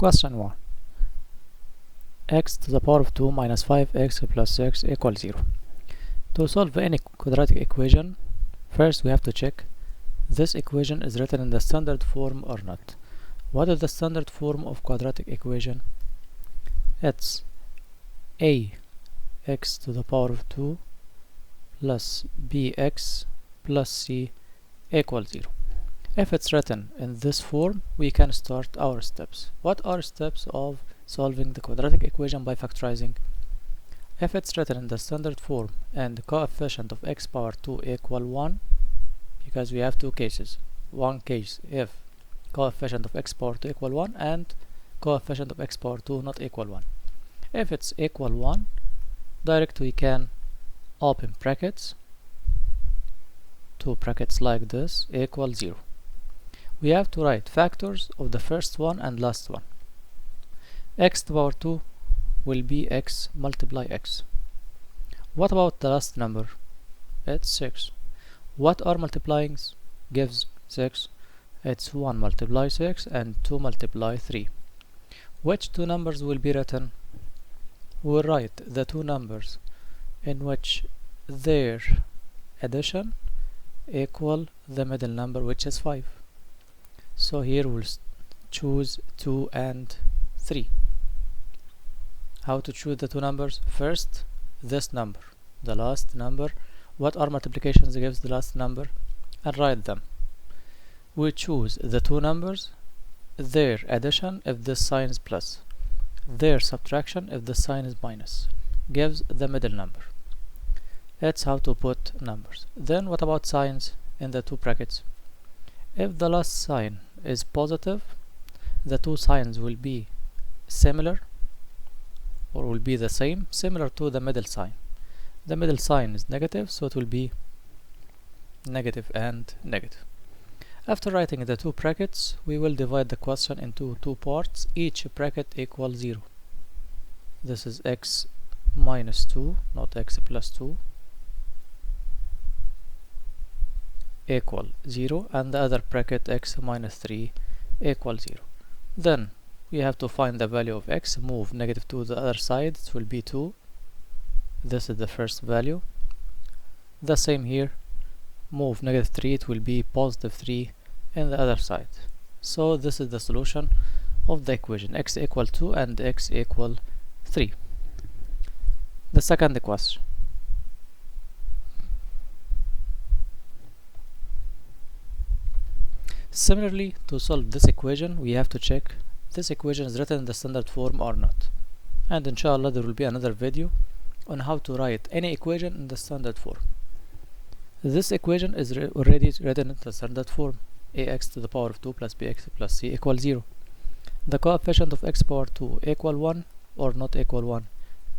Question 1. X to the power of 2 minus 5x plus 6 equals 0. To solve any quadratic equation, first we have to check this equation is written in the standard form or not. What is the standard form of quadratic equation? It's ax to the power of 2 plus bx plus c equals 0. If it's written in this form, we can start our steps. What are steps of solving the quadratic equation by factorizing? If it's written in the standard form and the coefficient of x power 2 equal 1, because we have two cases. One case if coefficient of x power 2 equal 1 and coefficient of x power 2 not equal 1. If it's equal 1, direct we can open brackets, two brackets like this, equal 0. We have to write factors of the first one and last one. X to the power 2 will be x multiply x. What about the last number? It's 6. What are multiplyings gives 6? It's 1 multiply 6 and 2 multiply 3. Which two numbers will be written? We'll write the two numbers in which their addition equal the middle number, which is 5. So here we'll choose 2 and 3. How to choose the two numbers? First, this number, the last number. What are multiplications gives the last number? And write them. We choose the two numbers, their addition if this sign is plus, their subtraction if the sign is minus, gives the middle number. That's how to put numbers. Then what about signs in the two brackets? If the last sign is positive, the two signs will be similar or will be the same, similar to the middle sign. The middle sign is negative, so it will be negative and negative. After writing the two brackets, we will divide the question into two parts, each bracket equals 0. This is x minus 2, not x plus 2, equal 0, and the other bracket x minus 3 equal 0. Then we have to find the value of x, move negative to the other side, it will be 2. This is the first value. The same here, move negative 3, it will be positive 3 in the other side. So this is the solution of the equation, x equal 2 and x equal 3. The second question. Similarly, to solve this equation, we have to check this equation is written in the standard form or not. And inshallah there will be another video on how to write any equation in the standard form. This equation is already written in the standard form, ax to the power of 2 plus bx plus c equals 0. The coefficient of x power 2 equal 1 or not equal 1?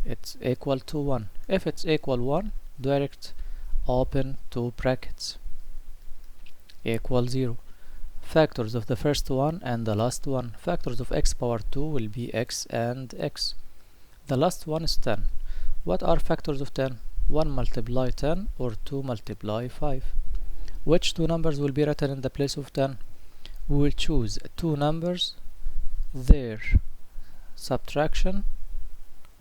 It's equal to 1. If it's equal 1, direct open two brackets, equal 0. Factors of the first one and the last one. Factors of x power 2 will be x and x. The last one is 10. What are factors of 10? 1 multiply 10 or 2 multiply 5. Which two numbers will be written in the place of 10? We will choose two numbers, their subtraction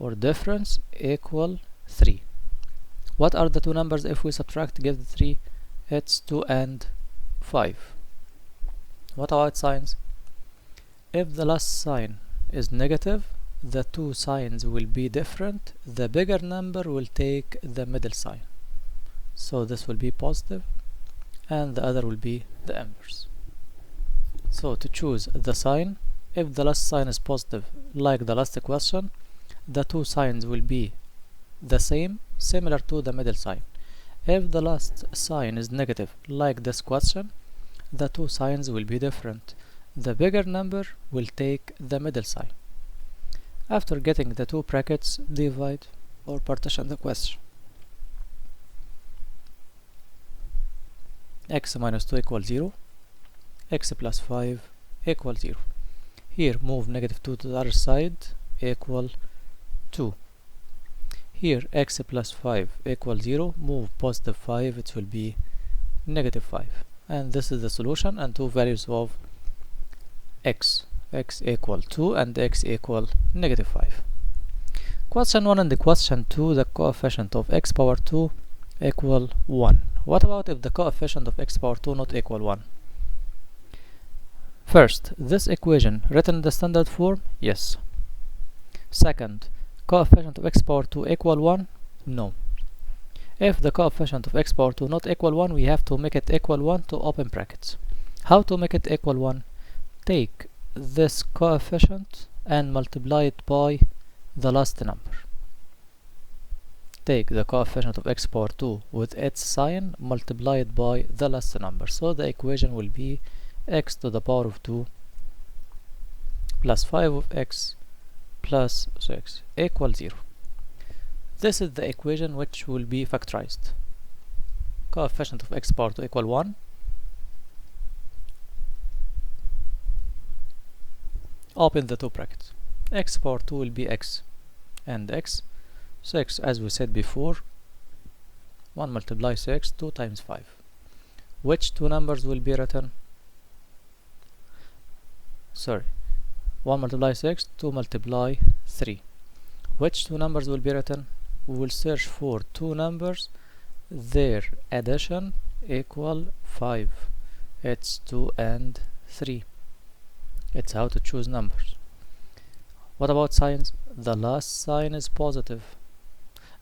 or difference equal 3. What are the two numbers if we subtract give the 3? It's 2 and 5. What about signs? If the last sign is negative, the two signs will be different. The bigger number will take the middle sign. So this will be positive and the other will be the inverse. So to choose the sign, if the last sign is positive, like the last question, the two signs will be the same, similar to the middle sign. If the last sign is negative, like this question, the two signs will be different. The bigger number will take the middle sign. After getting the two brackets, divide or partition the question. X minus 2 equals 0, x plus 5 equals 0. Here move negative 2 to the other side, equal 2. Here x plus 5 equals 0, move positive 5, it will be negative 5. And this is the solution and two values of x x equal 2 and x equal negative 5. Question 1 and the question 2, the coefficient of x power 2 equal 1. What about if the coefficient of x power 2 not equal 1? First, this equation written in the standard form? Yes. Second, coefficient of x power 2 equal 1? No. If the coefficient of x power 2 not equal 1, we have to make it equal 1 to open brackets. How to make it equal 1? Take this coefficient and multiply it by the last number. Take the coefficient of x power 2 with its sign, multiply it by the last number. So the equation will be x to the power of 2 plus 5 of x plus 6 equal 0. This is the equation which will be factorized. Coefficient of x power 2 equal 1. Open the two brackets. X power 2 will be x and x. 6, as we said before, 1 multiply 6, 2 times 5. Which two numbers will be written? Sorry, 1 multiply 6, 2 multiply 3. Which two numbers will be written? We will search for two numbers, their addition equal 5. It's 2 and 3. It's how to choose numbers. What about signs? The last sign is positive.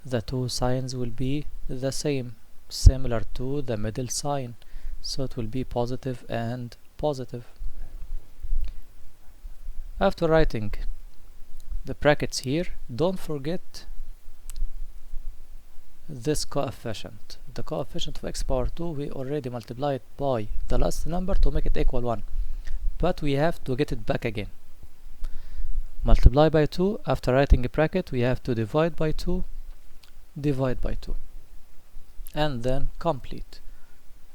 The two signs will be the same, similar to the middle sign. So it will be positive and positive. After writing the brackets here, don't forget this coefficient. The coefficient of x power 2, we already multiplied by the last number to make it equal 1. But we have to get it back again. Multiply by 2. After writing a bracket, we have to divide by 2. Divide by 2. And then complete.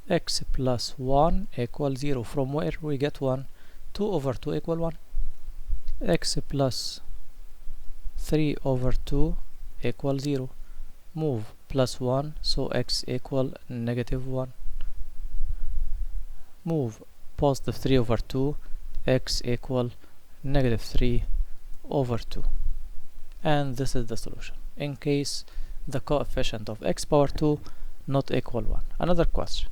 X plus 1 equal 0. From where we get 1? 2 over 2 equal 1. X plus 3 over 2 equal 0. Move plus 1, so x equal negative 1. Move positive 3 over 2, x equal negative 3 over 2. And this is the solution in case the coefficient of x power 2 not equal 1. Another question.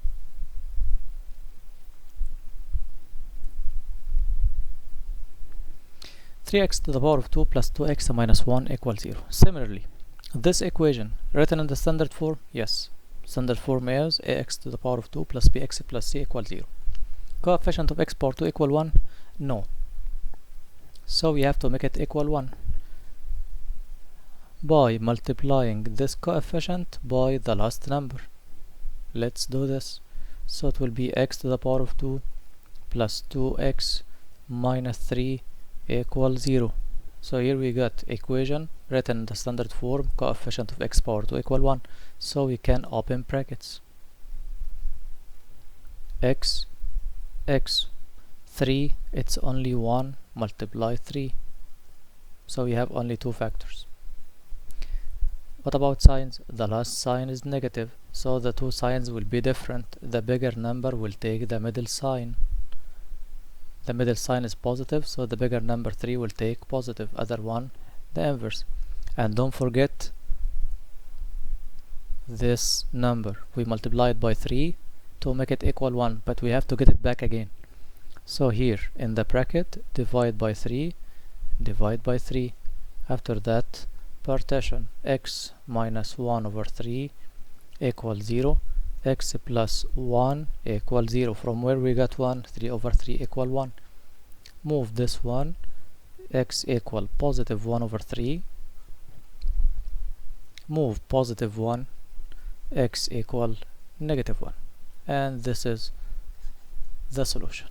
Three x to the power of 2 plus 2x minus 1 equals 0. Similarly, this equation written in the standard form? Yes. Standard form is ax to the power of 2 plus bx plus c equals 0. Coefficient of x power 2 equal 1? No. So we have to make it equal 1 by multiplying this coefficient by the last number. Let's do this. So it will be x to the power of 2 plus 2x minus 3 equals 0. So here we got equation written in the standard form, coefficient of x power 2 equal 1. So we can open brackets. X 3, it's only 1 multiply 3. So we have only two factors. What about signs? The last sign is negative, so the two signs will be different. The bigger number will take the middle sign. The middle sign is positive, so the bigger number 3 will take positive, other one the inverse. And don't forget this number, we multiplied by 3 to make it equal 1, but we have to get it back again. So here in the bracket, divide by 3, divide by 3. After that, partition x minus 1 over 3 equals 0. X plus 1 equals 0. From where we got 1? 3 over 3 equal 1. Move this one. X equal positive 1 over 3. Move positive 1. X equal negative 1. And this is the solution.